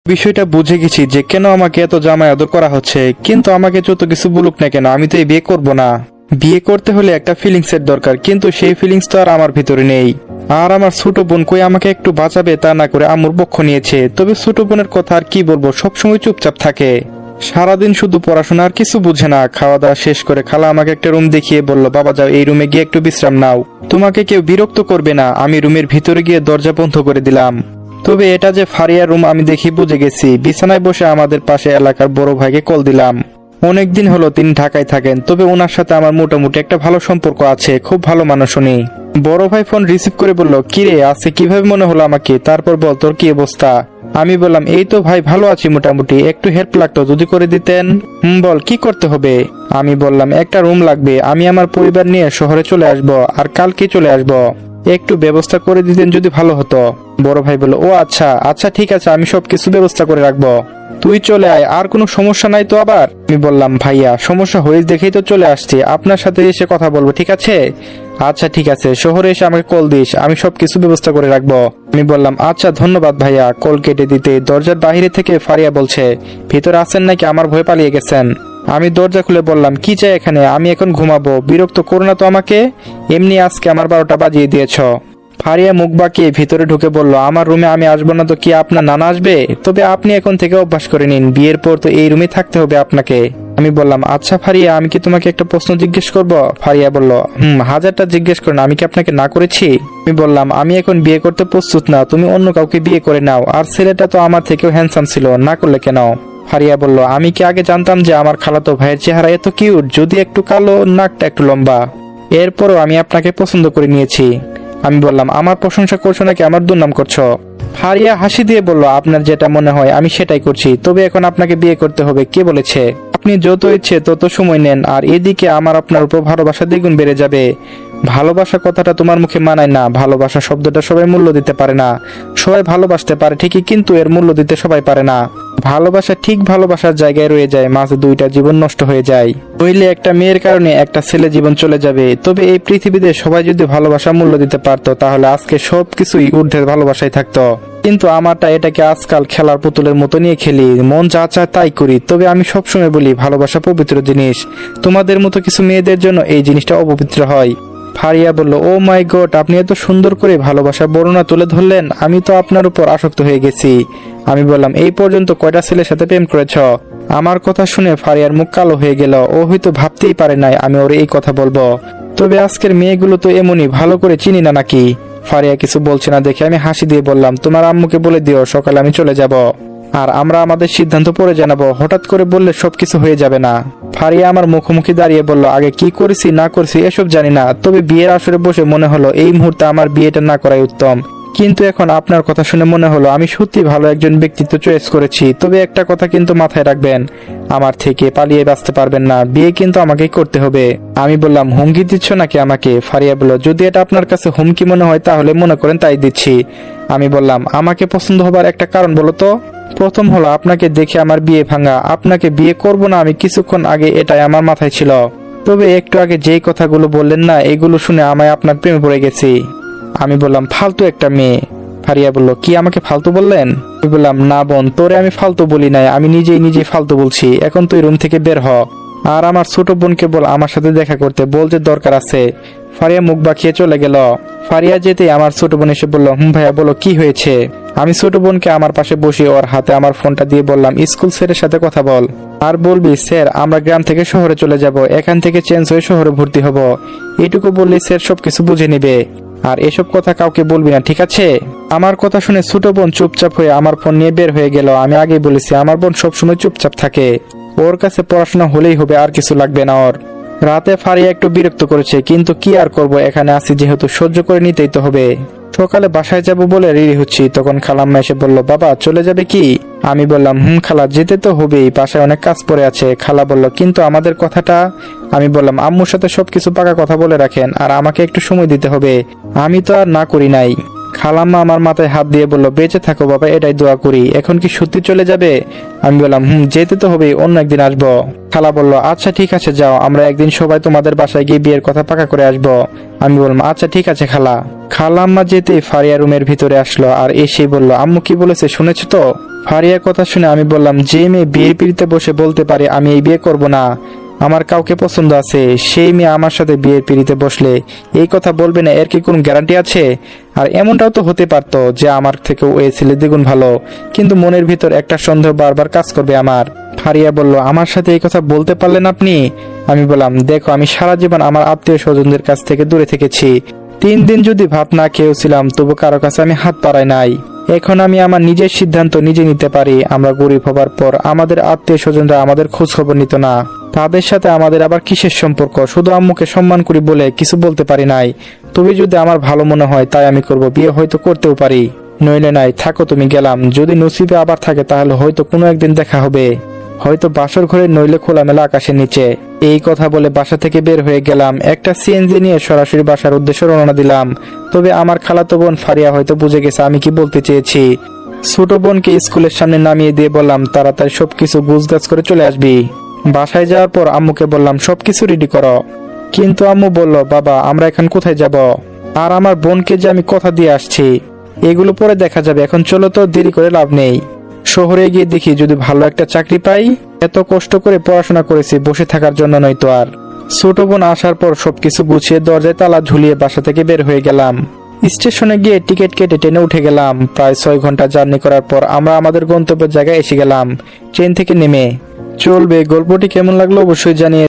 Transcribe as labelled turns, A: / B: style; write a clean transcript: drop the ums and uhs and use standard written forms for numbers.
A: বিষয়টা বুঝে গেছি যে কেন আমাকে এত জামাই আদর করা হচ্ছে, কিন্তু আমাকে যত কিছু বলুক না কেন আমি তো এই বিয়ে করব না। বিয়ে করতে হলে একটা ফিলিংস এর দরকার, কিন্তু সেই ফিলিংস তো আর আমার ভিতরে নেই। আর আমার ছোট বোন কই আমাকে একটু বাঁচাবে তা না করে আম্মুর পক্ষ নিয়েছে। তবে ছোট বোনের কথা আর কি বলবো, সবসময় চুপচাপ থাকে, সারাদিন শুধু পড়াশোনা আর কিছু বুঝে না। খাওয়া দাওয়া শেষ করে খালা আমাকে একটা রুম দেখিয়ে বলল, বাবা যাও এই রুমে গিয়ে একটু বিশ্রাম নাও, তোমাকে কেউ বিরক্ত করবে না। আমি রুমের ভিতরে গিয়ে দরজা বন্ধ করে দিলাম। তবে এটা যে ফারিয়ার রুম আমি দেখি বুঝে গেছি। বিছানায় বসে আমাদের পাশে এলাকার বড় ভাইকে কল দিলাম। অনেকদিন হলো তিনি ঢাকায় থাকেন, তবে ওনার সাথে আমার মোটামুটি একটা ভালো সম্পর্ক আছে, খুব ভালো মানুষ উনি। বড় ভাই ফোন রিসিভ করে বলল, কিরে আজকে কিভাবে মনে হলো আমাকে, তারপর বল তোর কি অবস্থা। আমি বললাম, এই তো ভাই ভালো আছি মোটামুটি, একটু হেল্প লাগতো যদি করে দিতেন। বল কি করতে হবে। আমি বললাম, একটা রুম লাগবে, আমি আমার পরিবার নিয়ে শহরে চলে আসব, আর কালকে চলে আসব, একটু ব্যবস্থা করে দিতেন যদি ভালো হতো। বড় ভাই বলল, ও আচ্ছা আচ্ছা ঠিক আছে, আমি সবকিছু ব্যবস্থা করে রাখবো, তুই চলে আয়, আর কোনো সমস্যা নাই তো আবার। আমি বললাম, ভাইয়া সমস্যা হয়েছে দেখেই তো চলে আসছি, আপনার সাথে এসে কথা বলবো, ঠিক আছে। আচ্ছা ঠিক আছে, শহরে এসে আমাকে কল দিস, আমি সবকিছু ব্যবস্থা করে রাখবো। আমি বললাম, আচ্ছা ধন্যবাদ ভাইয়া। কল কেটে দিতে দরজার বাহিরে থেকে ফারিয়া বলছে, ভিতরে আছেন নাকি, আমার ভয় পালিয়ে গেছেন। আমি দরজা খুলে বললাম, কি চাই এখানে, আমি এখন ঘুমাবো, বিরক্ত করো না তো আমাকে, এমনি আজকে আমার 12টা বাজিয়ে দিয়েছ। ফারিয়া মুখ বাঁকিয়ে ভিতরে ঢুকে বলল, আমার রুমে আমি আসবো না তো কি আপনার নানা আসবে, তবে আপনি এখন থেকে অভ্যাস করে নিন, বিয়ের পর তো এই রুমে থাকতে হবে আপনাকে। আমি বললাম, আচ্ছা ফারিয়া, আমি কি তোমাকে একটা প্রশ্ন জিজ্ঞেস করব। ফারিয়া বলল, হাজারটা জিজ্ঞেস করেন, আমি কি আপনাকে না করেছি। আমি বললাম, আমি এখন বিয়ে করতে প্রস্তুত না, তুমি অন্য কাউকে বিয়ে করে নাও, আর ছেলেটা তো আমার থেকেও হ্যান্ডসাম ছিল, না করলে কেন। ফারিয়া বলল, আমি কি আগে জানতাম যে আমার খালাতো ভাইয়ের চেহারা এত কিউট, যদি একটু কালো, নাকটা একটু লম্বা, এরপরও আমি আপনাকে পছন্দ করে নিয়েছি। আমি বললাম, আমার প্রশংসা করছো নাকি আমার দুর্নাম করছো। ফারিয়া হাসি দিয়ে বলল, আপনার যেটা মনে হয় আমি সেটাই করছি, তবে এখন আপনাকে বিয়ে করতে হবে, কে বলেছে। আপনি যত ইচ্ছে তত সময় নেন, আর এদিকে আমার আপনার উপর ভালোবাসা দ্বিগুণ বেড়ে যাবে। ভালোবাসা কথাটা তোমার মুখে মানায় না, ভালোবাসা শব্দটা সবাই মূল্য দিতে পারে না। সবাই ভালোবাসতে পারে ঠিকই, কিন্তু এর মূল্য দিতে সবাই পারে না। ভালোবাসা ঠিক ভালোবাসার জায়গায় রয়ে যায়, মাঝে দুইটা জীবন নষ্ট হয়ে যায়। নইলে একটা মেয়ের কারণে একটা ছেলে জীবন চলে যাবে। তবে এই পৃথিবীতে সবাই যদি ভালোবাসা মূল্য দিতে পারতো, তাহলে আজকে সবকিছুই ঊর্ধ্বের ভালোবাসায় থাকতো। কিন্তু আমারটা এটাকে আজকাল খেলার পুতুলের মতো নিয়ে খেলি, মন যা চায় তাই করি। তবে আমি সবসময় বলি, ভালোবাসা পবিত্র জিনিস, তোমাদের মতো কিছু মেয়েদের জন্য এই জিনিসটা অপবিত্র হয়। ফারিয়া বলল, ও মাই গড, আপনি এত সুন্দর করে ভালোবাসার বর্ণনা তুলে ধরলেন, আমি তো আপনার উপর আসক্ত হয়ে গেছি। আমি বললাম, এই পর্যন্ত কয়টা ছেলের সাথে প্রেম করেছ। আমার কথা শুনে ফারিয়ার মুখ কালো হয়ে গেল। ও হয়তো ভাবতেই পারে নাই আমি ওর এই কথা বলবো। তবে আজকের মেয়েগুলো তো এমনই, ভালো করে চিনি না নাকি। ফারিয়া কিছু বলছে না দেখে আমি হাসি দিয়ে বললাম, তোমার আম্মুকে বলে দিও সকালে আমি চলে যাব, আর আমরা আমাদের সিদ্ধান্ত পরে জানাবো, হঠাৎ করে বললে সবকিছু হয়ে যাবে না। ফারিয়া আমার মুখোমুখি দাঁড়িয়ে বলল, আগে কি করেছি না করেছি এসব জানি না, তবে বিয়ের আসরে বসে মনে হলো এই মুহূর্তে আমার বিয়েটা না করাই উত্তম। কিন্তু এখন আপনার কথা শুনে মনে হলো আমি সত্যি ভালো একজন ব্যক্তিত্ব চয়েস করেছি। তবে একটা কথা কিন্তু মাথায় রাখবেন, আমার থেকে পালিয়ে বাঁচতে পারবেন না, বিয়ে কিন্তু আমাকেই করতে হবে। আমি বললাম, হুমকি দিচ্ছ নাকি আমাকে। ফারিয়া বলল, যদি এটা আপনার কাছে হুমকি মনে হয় তাহলে মনে করেন তাই দিচ্ছি। আমি বললাম, আমাকে পছন্দ হবার একটা কারণ বলো তো। প্রথম হলো আপনাকে দেখে আমার বিয়ে ভাঙা, আপনাকে বিয়ে করব না আমি কিছুক্ষণ আগে এটাই আমার মাথায় ছিল। তবে একটু আগে যেই কথাগুলো বললেন না, এগুলো শুনে আমায় আপনার প্রেমে পড়ে গেছি। আমি বললাম, ফালতু একটা মেয়ে। ফারিয়া বলল, কি আমাকে ফালতু বললেন। আমি বললাম, না বোন, তোরে আমি ফালতু বলি নাই, আমি নিজেই ফালতু বলছি। এখন তুই রুম থেকে বের হ, আর আমার ছোট বোনকে বল আমার সাথে দেখা করতে, বল যে দরকার আছে। ফারিয়া মুখ বাঁকিয়ে চলে গেল। ফারিয়া যেতে আমার ছোট বোন এসে বলল, ভাইয়া বলো কি হয়েছে। আমি ছোট বোনকে আমার পাশে বসিয়ে ওর হাতে আমার ফোনটা দিয়ে বললাম, স্কুল স্যারের সাথে কথা বল, আর বলবি স্যার আমরা গ্রাম থেকে শহরে চলে যাব, এখান থেকে চেঞ্জ হয়ে শহরে ভর্তি হব। এটুকু বললে স্যার সবকিছু বুঝে নিবে, আর এসব কথা কাউকে বলবি না, ঠিক আছে। আমার কথা শুনে ছোট বোন চুপচাপ হয়ে আমার ফোন নিয়ে বের হয়ে গেল। আমি আগেই বলেছি আমার বোন সবসময় চুপচাপ থাকে, ওর কাছে পড়াশোনা হলেই হবে, আর কিছু লাগবে না ওর। রাতে ফারিয়া একটু বিরক্ত করেছে, কিন্তু কি আর করব, এখানে আছি যেহেতু সহ্য করে নিতেই তো হবে। সকালে বাসায় যাব বলে রেডি হচ্ছি, তখন খালাম্মা এসে বলল, বাবা চলে যাবে কি। আমি বললাম, খালা যেতে তো হবেই, বাসায় অনেক কাজ পড়ে আছে। খালা বলল, কিন্তু আমাদের কথাটা। আমি বললাম, আম্মুর সাথে সবকিছু পাকা কথা বলে রাখেন, আর আমাকে একটু সময় দিতে হবে, আমি তো আর না করি নাই। খালাম্মা আমার মাথায় হাত দিয়ে বলল, বেঁচে থাকো বাবা, এটাই দোয়া করি। এখন কি সত্যি চলে যাবে? আমি বললাম, যেতে তো হবে, অন্য একদিন আসবো। খালা বলল, আচ্ছা ঠিক আছে যাও, আমরা একদিন সবাই তোমাদের বাসায় গিয়ে বিয়ের কথা পাকা করে আসবো। আমি বললাম, আচ্ছা ঠিক আছে খালা। খালাম্মা যেতে ফারিয়া রুমের ভিতরে আসলো আর এসে বলল, আম্মু কি বলেছে শুনেছো তো? ফারিয়ার কথা শুনে আমি বললাম, যে মেয়ে বিয়ের পিড়িতে বসে বলতে পারে আমি এই বিয়ে করব না, আমার কাউকে পছন্দ আছে, সেই মেয়ে আমার সাথে বিয়ের পিড়িতে বসলে এই কথা বলবে না, এর কি কোনো গ্যারান্টি আছে? আর এমনটাও তো হতে পারতো যে আমার থেকে ওই ছেলে দ্বিগুণ ভালো, কিন্তু মনের ভিতর একটা সন্দেহ বারবার কাজ করবে আমার। ফারিয়া বলল, আমার সাথে এই কথা বলতে পারলেন আপনি? আমি বললাম, দেখো আমি সারা জীবন আমার আত্মীয় স্বজনদের কাছ থেকে দূরে থেকেছি, 3 দিন যদি ভাত না খেয়েছিলাম তবু কারো কাছে আমি হাত বাড়াই নাই। এখন আমি আমার নিজের সিদ্ধান্ত নিজে নিতে পারি। আমরা গরিব হবার পর আমাদের আত্মীয় স্বজনরা আমাদের খোঁজ খবর নিত না, তাদের সাথে আমাদের আবার কিসের সম্পর্ক? শুধু আম্মুকে সম্মান করি বলে কিছু বলতে পারি নাই। তবে যদি আমার ভালো মনে হয় তাই আমি করব, বিয়ে হয়তো করতেও পারি, নইলে নাই, থাকো তুমি, গেলাম। যদি নসিবে আবার থাকে তাহলে হয়তো কোনো একদিন দেখা হবে, হয়তো বাসর ঘরে, নইলে খোলামেলা আকাশের নিচে। এই কথা বলে বাসা থেকে বের হয়ে গেলাম। একটা সিএনজি নিয়ে সরাসরি বাসার উদ্দেশ্যে রওনা দিলাম। তবে আমার খালাতো বোন ফারিয়া হয়তো বুঝে গেছে আমি কি বলতে চেয়েছি। ছোট বোনকে স্কুলের সামনে নামিয়ে দিয়ে বললাম, তাড়াতাড়ি সবকিছু গুছগাছ করে চলে আসবি। বাসায় যাওয়ার পর আম্মুকে বললাম, সবকিছু রেডি করো। কিন্তু আম্মু বলল, বাবা আমরা এখন কোথায় যাব? আর আমার বোনকে যে আমি কথা দিয়ে আসছি, এগুলো পরে দেখা যাবে, এখন চলো তো, দেরি করে লাভ নেই। শহরে গিয়ে দেখি যদি ভালো একটা চাকরি পাই, এত কষ্ট করে পড়াশোনা করেছি, বসে থাকার জন্য নয় তো আর। ছোট বোন আসার পর সবকিছু গুছিয়ে দরজায় তালা ঝুলিয়ে বাসা থেকে বের হয়ে গেলাম। স্টেশনে গিয়ে টিকিট কেটে ট্রেনে উঠে গেলাম। প্রায় 6 ঘন্টা জার্নি করার পর আমরা আমাদের গন্তব্যের জায়গায় এসে গেলাম। ট্রেন থেকে নেমে চলবে। গল্পটি কেমন লাগলো অবশ্যই জানিয়ে